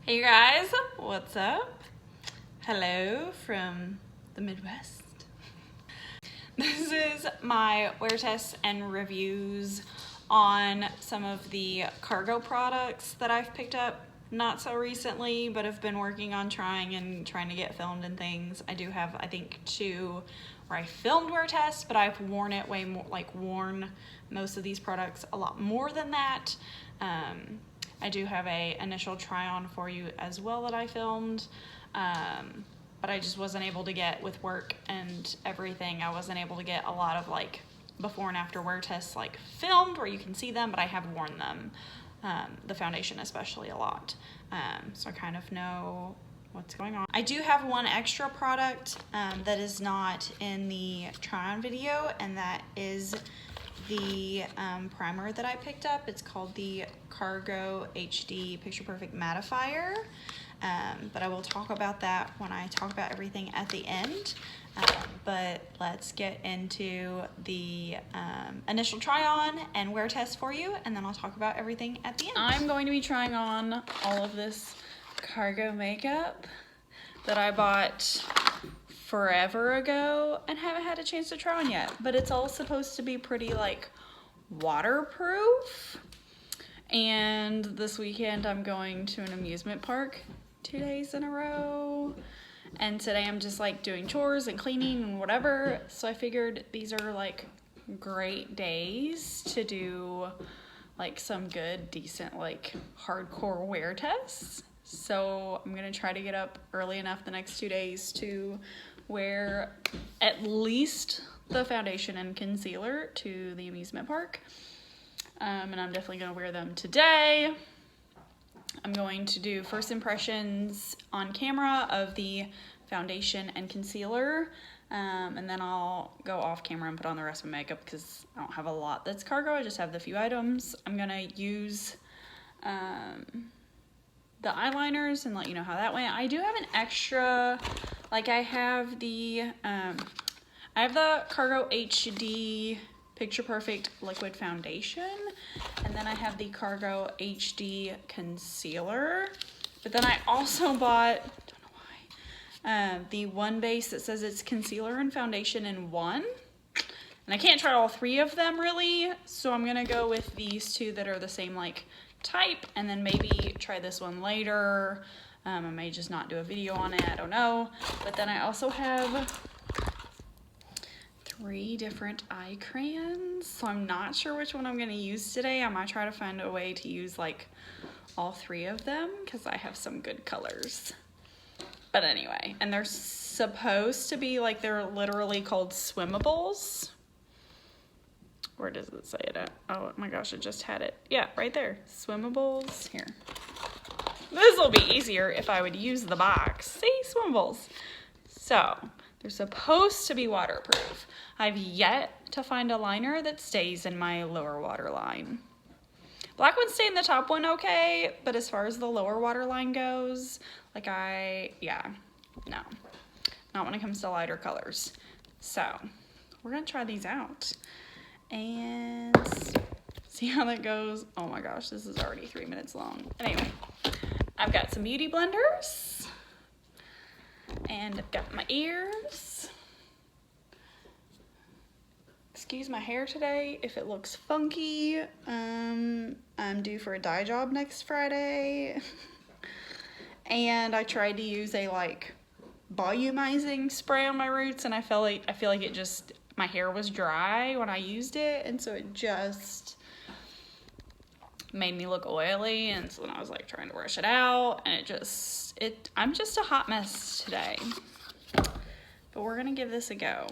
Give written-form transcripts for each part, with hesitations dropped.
Hey you guys, what's up? Hello from the Midwest. This is my wear tests and reviews on some of the cargo products that I've picked up not so recently, but have been working on trying to get filmed and things. I do have, I think, 2 where I filmed wear tests, but I've worn it way more, worn most of these products a lot more than that. I do have a initial try on for you as well that I filmed, but I just wasn't able to get, with work and everything, I wasn't able to get a lot of before and after wear tests filmed where you can see them, but I have worn them, the foundation especially, a lot. So I kind of know what's going on. I do have one extra product that is not in the try on video, and that is the primer that I picked up. It's called the Cargo HD Picture Perfect Mattifier, but I will talk about that when I talk about everything at the end. But let's get into the initial try on and wear test for you, and then I'll talk about everything at the end. I'm going to be trying on all of this cargo makeup that I bought forever ago and haven't had a chance to try on yet, but it's all supposed to be pretty waterproof. And this weekend I'm going to an amusement park 2 days in a row, and today I'm just doing chores and cleaning and whatever, so I figured these are great days to do some good, decent, hardcore wear tests. So I'm gonna try to get up early enough the next 2 days to wear at least the foundation and concealer to the amusement park. And I'm definitely gonna wear them today. I'm going to do first impressions on camera of the foundation and concealer, and then I'll go off camera and put on the rest of my makeup because I don't have a lot that's cargo. I just have the few items. I'm gonna use the eyeliners and let you know how that went. I do have an extra, I have the Cargo HD Picture Perfect Liquid Foundation, and then I have the Cargo HD Concealer, but then I also bought, don't know why, the one base that says it's concealer and foundation in one, and I can't try all 3 of them really, so I'm gonna go with these 2 that are the same type, and then maybe try this one later. I may just not do a video on it, I don't know. But then I also have 3 different eye crayons, so I'm not sure which one I'm gonna use today. I might try to find a way to use all 3 of them because I have some good colors. But anyway, and they're supposed to be they're literally called swimmables. Where does it say it at? Oh my gosh, I just had it. Yeah, right there. Swimmables. Here. This will be easier if I would use the box. See? Swimmables. So, they're supposed to be waterproof. I've yet to find a liner that stays in my lower waterline. Black ones stay in the top one okay, but as far as the lower waterline goes, no. Not when it comes to lighter colors. So, we're gonna try these out and see how that goes. Oh my gosh, this is already 3 minutes long. Anyway, I've got some beauty blenders, and I've got my ears. Excuse my hair today if it looks funky. I'm due for a dye job next Friday. And I tried to use a volumizing spray on my roots, and I feel like it just, my hair was dry when I used it, and so it just made me look oily, and so then I was trying to brush it out, and I'm just a hot mess today. But we're gonna give this a go.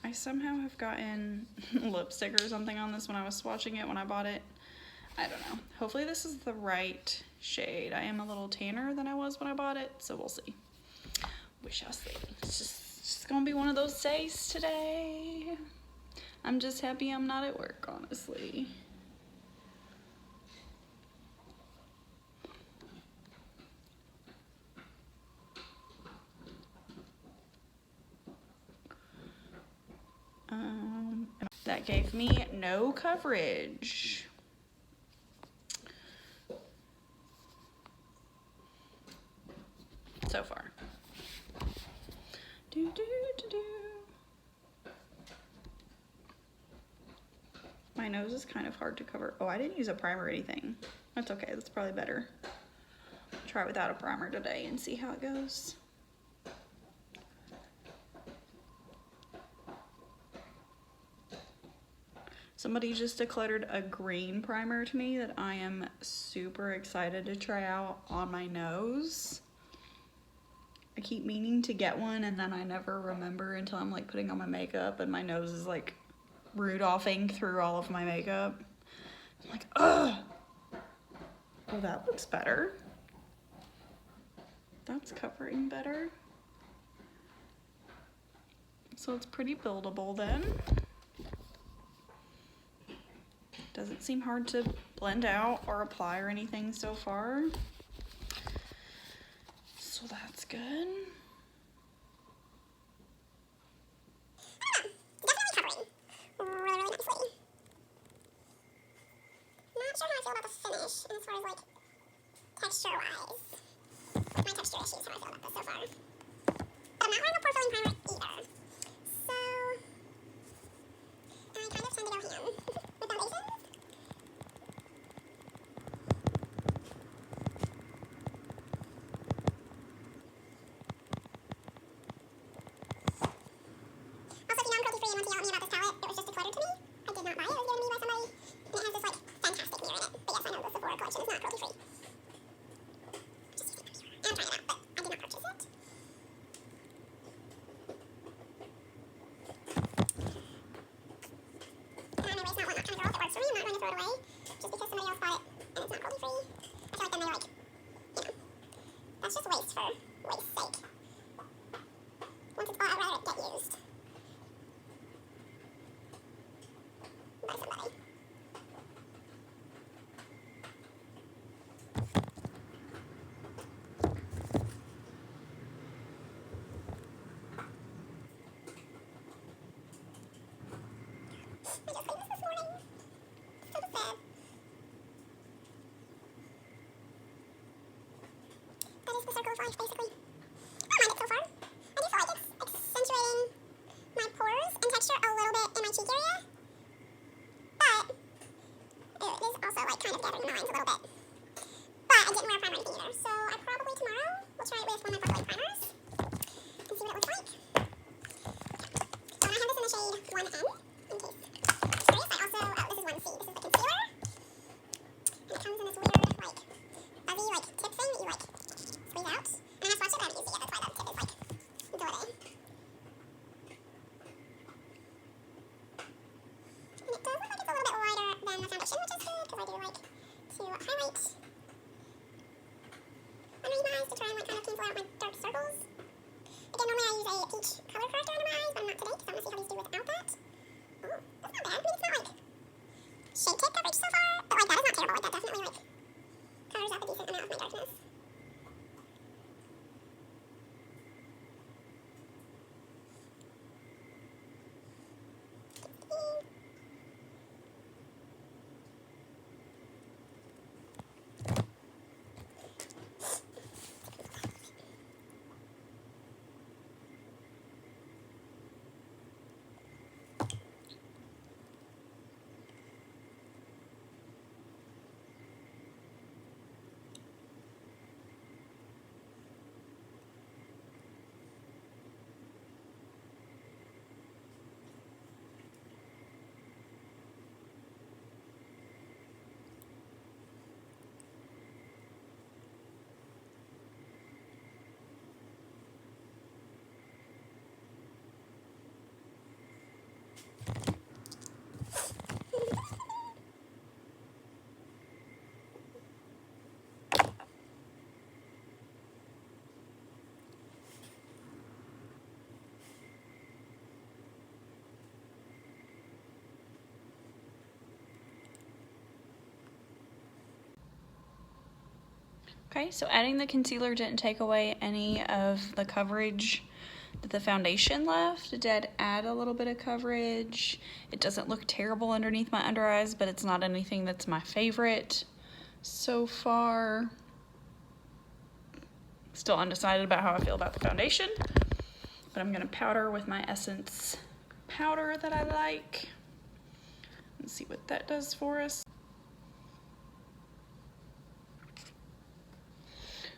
I somehow have gotten lipstick or something on this when I was swatching it when I bought it. I don't know. Hopefully this is the right shade. I am a little tanner than I was when I bought it, so we'll see. We shall see. It's just gonna be one of those days today. I'm just happy I'm not at work, honestly. That gave me no coverage. so far. Do, do, do, do. My nose is kind of hard to cover. Oh, I didn't use a primer or anything. That's okay, that's probably better. Try it without a primer today and see how it goes. Somebody just declared a green primer to me that I am super excited to try out on my nose. I keep meaning to get one and then I never remember until I'm like putting on my makeup and my nose is like Rudolphing through all of my makeup. I'm like, ugh. Oh, that looks better. That's covering better. So it's pretty buildable then. Doesn't seem hard to blend out or apply or anything so far. So that's good. Definitely covering really, really nicely. Not sure how I feel about the finish as far as like texture-wise. My texture issues, how I feel about this so far. But I'm not wearing a pore-filling primer either. So I kind of tend to go ham with foundations. Also, if you know I'm cruelty-free and want to yell at me about this palette, it was just decluttered to me. I did not buy it. It was given to me by somebody. And it has this like fantastic mirror in it. But yes, I know the Sephora collection is not cruelty-free. I'm trying it out, but I did not purchase it. And I may waste not want not kind of girl. If it works for me, I'm not going to throw it away just because somebody else bought it and it's not cruelty-free. I feel like then they like, you know, that's just waste for waste's sake. Once it's bought, I'd rather it get used by somebody. I just cleaned this morning. So sad. That is the circle of life, basically. I don't mind it so far. I do feel like it's accentuating my pores and texture a little bit in my cheek area. But it is also like kind of gathering in the lines a little bit. But I didn't wear a primer or anything either. So I probably tomorrow will try it with one of my Purple primers and see what it looks like. So I have this in the shade 1N in case you're curious. I also, this is 1C. This is the concealer. And it comes in this weird like fuzzy like tip thing that you like squeeze out. And I have swatched it, but I haven't used it yet. That's why the tip is like dirty. And it does look like it's a little bit lighter than the foundation, which is good because I do like to highlight underneath my eyes to try and like kind of cancel out my dark circles. Again, normally I use a peach color corrector under my eyes, but I'm not today because I want to see how these do without that. Oh, that's not bad. I mean, it's not like shade tip coverage so far, but like that is not terrible. Like that definitely like covers up a decent amount of my darkness. Okay, so adding the concealer didn't take away any of the coverage that the foundation left. It did add a little bit of coverage. It doesn't look terrible underneath my under eyes, but it's not anything that's my favorite so far. Still undecided about how I feel about the foundation, but I'm gonna powder with my Essence powder that I like. Let's see what that does for us.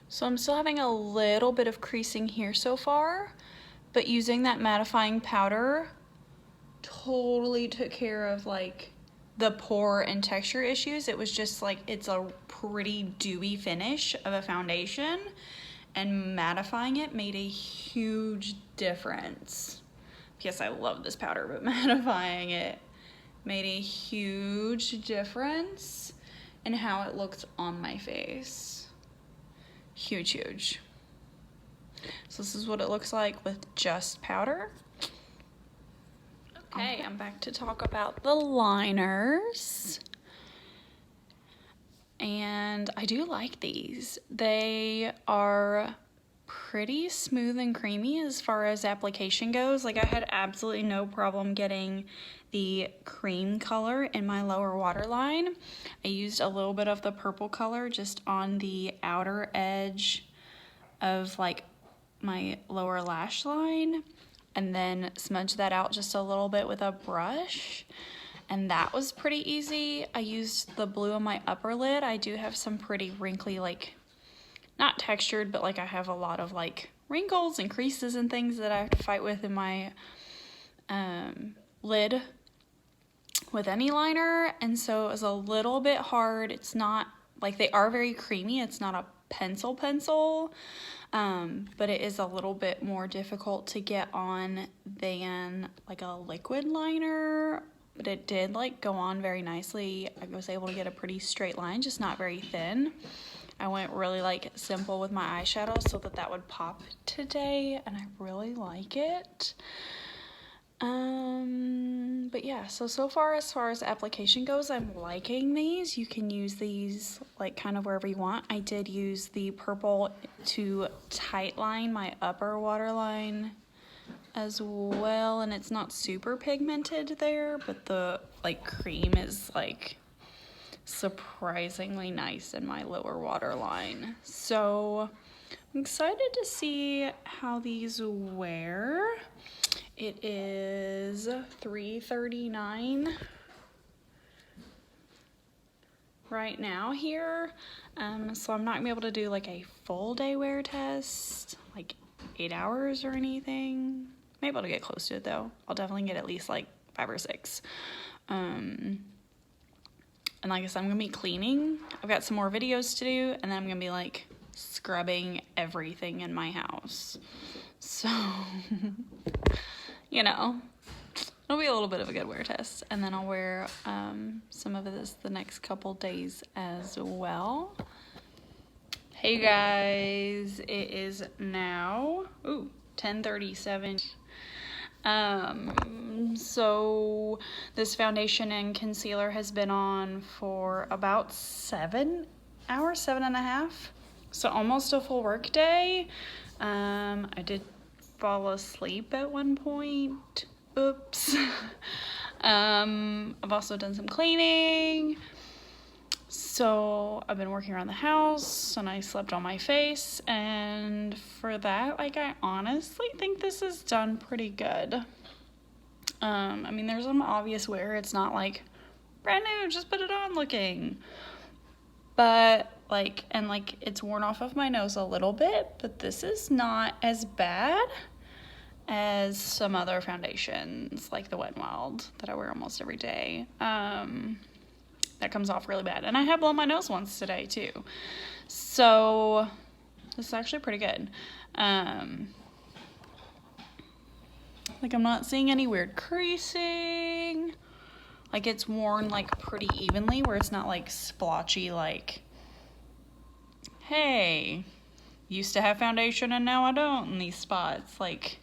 So I'm still having a little bit of creasing here so far, but using that mattifying powder totally took care of like the pore and texture issues. It was just like, it's a pretty dewy finish of a foundation, and mattifying it made a huge difference. Yes, I love this powder, but mattifying it made a huge difference in how it looked on my face. Huge, huge. So this is what it looks like with just powder. Okay, I'm back to talk about the liners. And I do like these. They are pretty smooth and creamy as far as application goes. Like, I had absolutely no problem getting the cream color in my lower waterline. I used a little bit of the purple color just on the outer edge of like my lower lash line, and then smudge that out just a little bit with a brush, and that was pretty easy. I used the blue on my upper lid. I do have some pretty wrinkly, like, not textured, but like I have a lot of like wrinkles and creases and things that I have to fight with in my lid with any liner, and so it was a little bit hard. It's not like, they are very creamy. It's not a pencil, but it is a little bit more difficult to get on than like a liquid liner, but it did like go on very nicely. I was able to get a pretty straight line, just not very thin. I went really like simple with my eyeshadow so that would pop today, and I really like it. But yeah, so far as application goes, I'm liking these. You can use these like kind of wherever you want. I did use the purple to tight line my upper waterline as well, and it's not super pigmented there, but the like cream is like surprisingly nice in my lower waterline. So I'm excited to see how these wear. It is $3.39 right now here, so I'm not gonna be able to do like a full day wear test, like 8 hours or anything. Maybe able to get close to it though. I'll definitely get at least like 5 or 6. And like I said, I'm gonna be cleaning. I've got some more videos to do, and then I'm gonna be like scrubbing everything in my house. So you know, it'll be a little bit of a good wear test, and then I'll wear some of this the next couple days as well. Hey guys, it is now 10:37. So this foundation and concealer has been on for about 7 hours, 7.5, so almost a full work day. I did fall asleep at one point. Oops. I've also done some cleaning. So I've been working around the house, and I slept on my face, and for that, like, I honestly think this is done pretty good. I mean, there's some obvious wear. It's not like brand new, just put it on looking. But like, and like, it's worn off of my nose a little bit, but this is not as bad as some other foundations like the Wet n Wild that I wear almost every day. That comes off really bad, and I have blown my nose once today too, so this is actually pretty good. Like, I'm not seeing any weird creasing. Like, it's worn like pretty evenly, where it's not like splotchy, like, hey, used to have foundation and now I don't in these spots, like,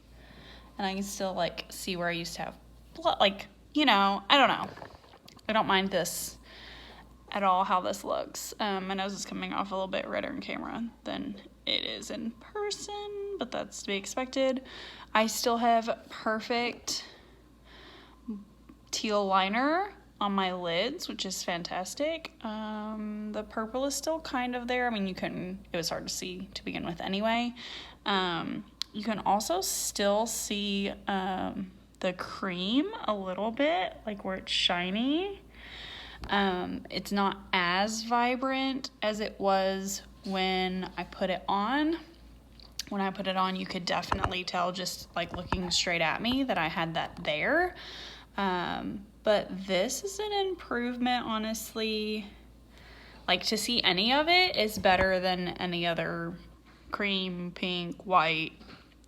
and I can still like see where I used to have blood, like, you know, I don't know. I don't mind this at all, how this looks. My nose is coming off a little bit redder in camera than it is in person, but that's to be expected. I still have perfect teal liner on my lids, which is fantastic. The purple is still kind of there. I mean, it was hard to see to begin with anyway. You can also still see the cream a little bit, like where it's shiny. It's not as vibrant as it was when I put it on. When I put it on, you could definitely tell just like looking straight at me that I had that there. But this is an improvement, honestly. Like, to see any of it is better than any other cream, pink, white,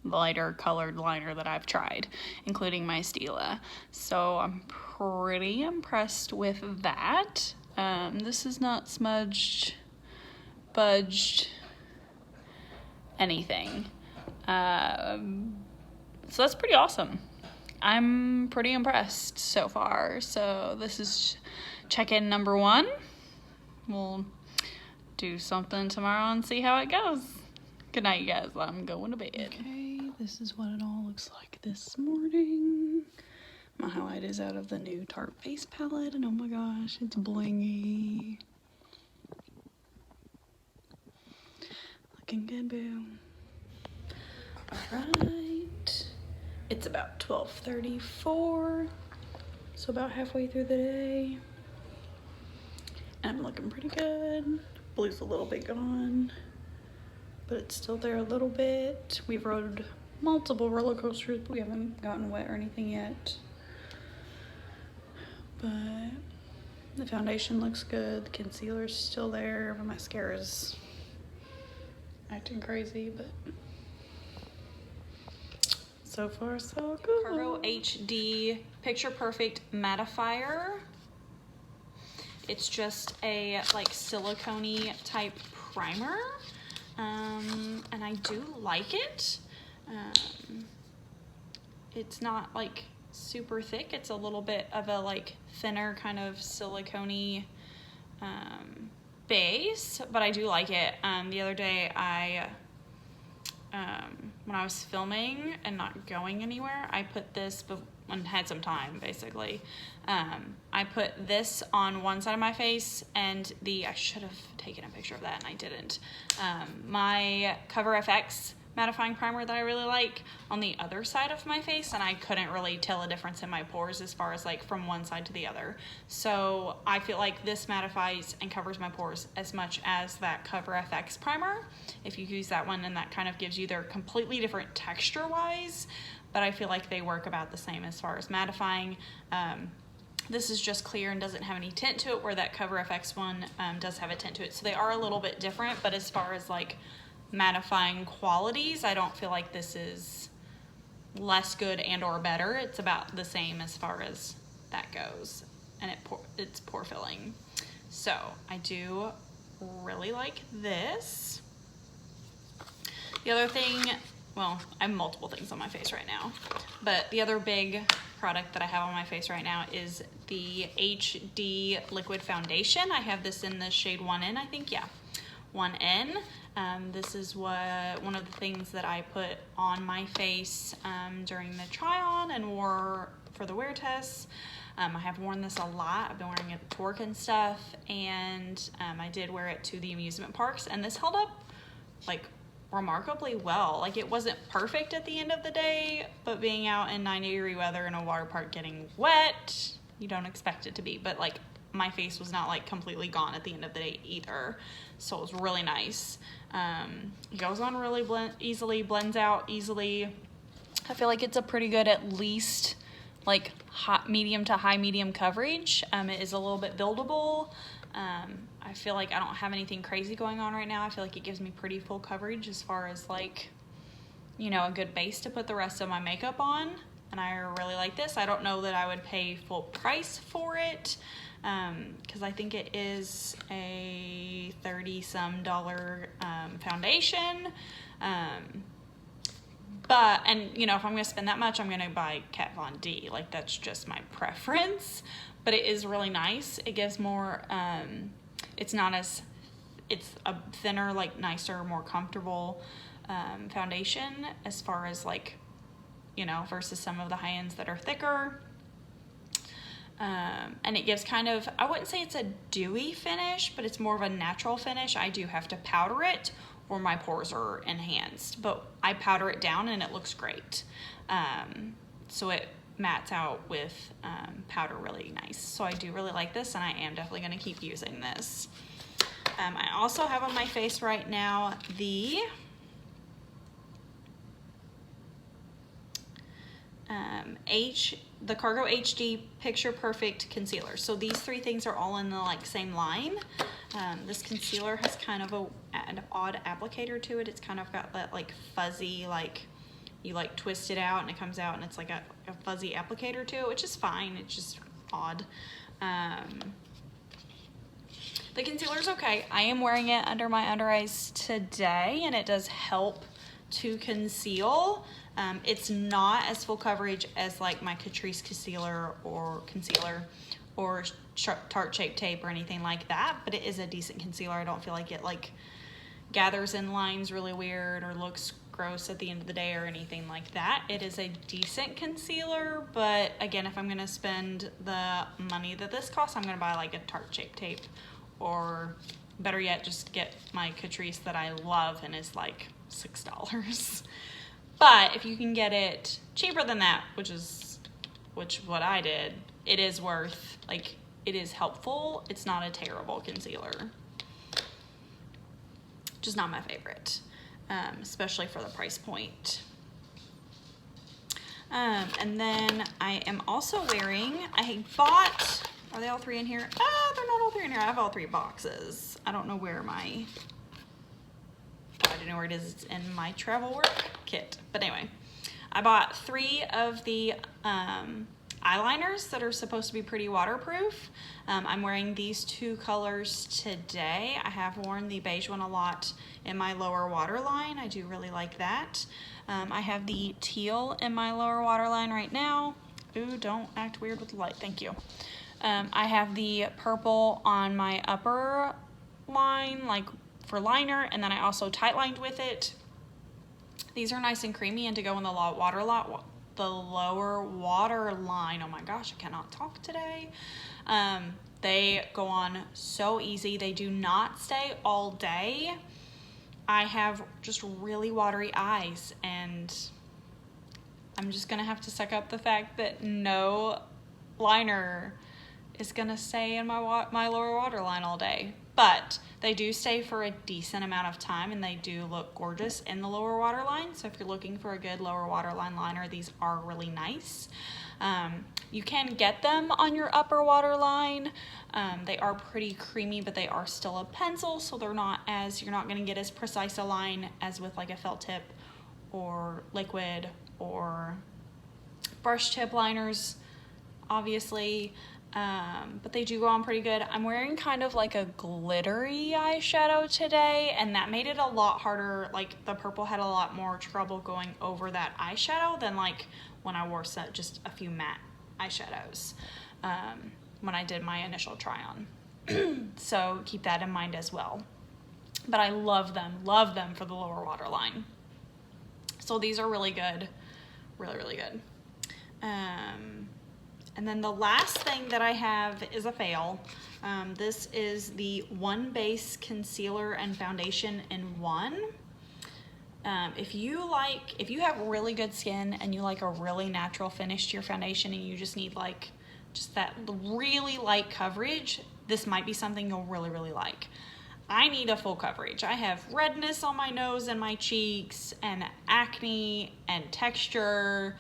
lighter colored liner that I've tried, including my Stila. So I'm pretty impressed with that. This is not smudged, budged, anything. So that's pretty awesome. I'm pretty impressed so far. So this is check-in number 1. We'll do something tomorrow and see how it goes. Good night, you guys. I'm going to bed. Okay, this is what it all looks like this morning. My highlight is out of the new Tarte Face palette, and oh my gosh, it's blingy. Looking good, boo. Alright. It's about 12:34, so about halfway through the day. I'm looking pretty good. Blue's a little bit gone, but it's still there a little bit. We've rode multiple roller coasters, but we haven't gotten wet or anything yet. But the foundation looks good. The concealer's still there. My mascara's acting crazy, but so far so good. Cargo HD Picture Perfect Mattifier. It's just a like silicone type primer, and I do like it. It's not like super thick. It's a little bit of a like thinner kind of silicone base, but I do like it. The other day when I was filming and not going anywhere, I put this and had some time basically. I put this on one side of my face, and I should have taken a picture of that and I didn't. My Cover FX mattifying primer that I really like on the other side of my face, and I couldn't really tell a difference in my pores as far as like from one side to the other. So I feel like this mattifies and covers my pores as much as that Cover FX primer. If you use that one, and that kind of gives you, they're completely different texture wise, but I feel like they work about the same as far as mattifying. This is just clear and doesn't have any tint to it, where that Cover FX one does have a tint to it. So they are a little bit different, but as far as like mattifying qualities, I don't feel like this is less good and or better. It's about the same as far as that goes, and it's pore filling. So I do really like this. The other thing, well, I have multiple things on my face right now, but the other big product that I have on my face right now is the HD Liquid Foundation. I have this in the shade 1N, I think, yeah, 1N. This is one of the things that I put on my face during the try-on and wore for the wear tests. I have worn this a lot. I've been wearing it to work and stuff, and I did wear it to the amusement parks, and this held up like remarkably well. Like, it wasn't perfect at the end of the day, but being out in 90-degree weather in a water park getting wet, you don't expect it to be, but like my face was not like completely gone at the end of the day either, so it was really nice. It goes on really easily, blends out easily. I feel like it's a pretty good, at least like medium to high medium coverage. It is a little bit buildable. I feel like I don't have anything crazy going on right now. I feel like it gives me pretty full coverage as far as like, you know, a good base to put the rest of my makeup on, and I really like this. I don't know that I would pay full price for it, because I think it is a $30-some foundation. But, and you know, if I'm gonna spend that much, I'm gonna buy Kat Von D. Like, that's just my preference. But it is really nice. It gives more, it's a thinner, like nicer, more comfortable foundation as far as like, you know, versus some of the high ends that are thicker. And it gives kind of, I wouldn't say it's a dewy finish, but it's more of a natural finish. I do have to powder it or my pores are enhanced, but I powder it down and it looks great. So it mattes out with powder really nice. So I do really like this, and I am definitely going to keep using this. I also have on my face right now the Cargo HD Picture Perfect Concealer. So these three things are all in the like same line. This concealer has kind of an odd applicator to it. It's kind of got that like fuzzy, like you like twist it out and it comes out and it's like a fuzzy applicator to it, which is fine. It's just odd. The concealer's okay. I am wearing it under my under eyes today, and it does help to conceal. It's not as full coverage as like my Catrice concealer or Tarte Shape Tape or anything like that, but it is a decent concealer. I don't feel like it like gathers in lines really weird or looks gross at the end of the day or anything like that. It is a decent concealer, but again, if I'm gonna spend the money that this costs, I'm gonna buy like a Tarte Shape Tape, or better yet, just get my Catrice that I love and is like $6. But if you can get it cheaper than that, which what I did, it is worth, like, it is helpful. It's not a terrible concealer. Just not my favorite, especially for the price point. And then I am also wearing, I bought, are they all three in here? Ah, they're not all three in here. I have all three boxes. I don't know where I don't know where it is. It's in my travel work kit. But anyway, I bought 3 of the eyeliners that are supposed to be pretty waterproof. I'm wearing these 2 colors today. I have worn the beige one a lot in my lower waterline. I do really like that. I have the teal in my lower waterline right now. Ooh, don't act weird with the light. Thank you. I have the purple on my upper line, like for liner, and then I also tight lined with it. These are nice and creamy, and to go in the lower water line, oh my gosh, I cannot talk today. They go on so easy. They do not stay all day. I have just really watery eyes, and I'm just gonna have to suck up the fact that no liner is gonna stay in my lower waterline all day. But they do stay for a decent amount of time, and they do look gorgeous in the lower waterline. So if you're looking for a good lower waterline liner, these are really nice. You can get them on your upper waterline. They are pretty creamy, but they are still a pencil, so they're not as, you're not gonna get as precise a line as with like a felt tip or liquid or brush tip liners, obviously. But they do go on pretty good. I'm wearing kind of like a glittery eyeshadow today, and that made it a lot harder. Like the purple had a lot more trouble going over that eyeshadow than like when I wore just a few matte eyeshadows when I did my initial try on. So keep that in mind as well. But I love them for the lower waterline. So these are really good, really good. And then the last thing that I have is a fail. This is the One Base Concealer and Foundation in One. If you have really good skin and you like a really natural finish to your foundation, and you just need like just that really light coverage, this might be something you'll really like. I need a full coverage. I have redness on my nose and my cheeks and acne and texture.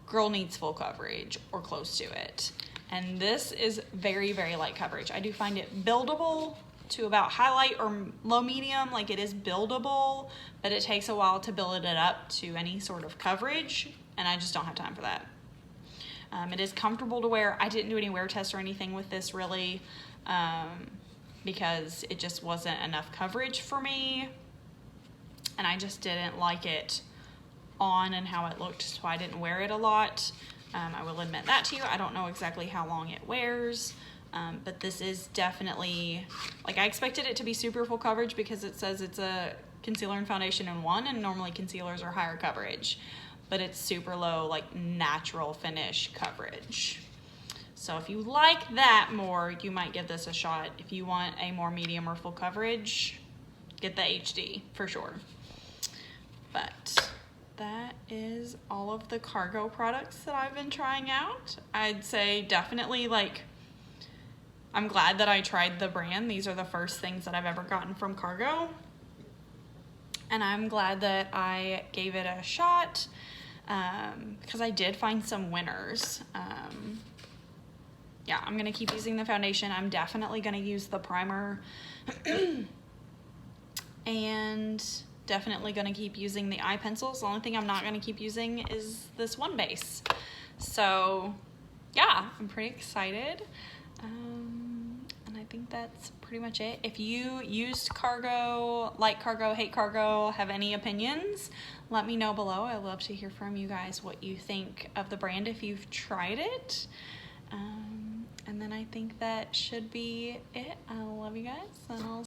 Girl needs full coverage or close to it. And this is very light coverage. I do find it buildable to about highlight or low medium, like it is buildable, but it takes a while to build it up to any sort of coverage, and I just don't have time for that. It is comfortable to wear. I didn't do any wear tests or anything with this really, because it just wasn't enough coverage for me, and I just didn't like it on and how it looked, so I didn't wear it a lot. I will admit that to you. I don't know exactly how long it wears, but this is definitely, like, I expected it to be super full coverage because it says it's a concealer and foundation in one, and normally concealers are higher coverage, but it's super low, like natural finish coverage. So if you like that more, you might give this a shot. If you want a more medium or full coverage, get the HD for sure. But that is all of the Cargo products that I've been trying out. I'd say definitely, like, I'm glad that I tried the brand. These are the first things that I've ever gotten from Cargo. And I'm glad that I gave it a shot because I did find some winners. Yeah, I'm going to keep using the foundation. I'm definitely going to use the primer. And definitely going to keep using the eye pencils. The only thing I'm not going to keep using is this one base. So yeah, I'm pretty excited. And I think that's pretty much it. If you used Cargo, like Cargo, hate Cargo, have any opinions, let me know below. I love to hear from you guys what you think of the brand if you've tried it. And then I think that should be it. I love you guys, and I'll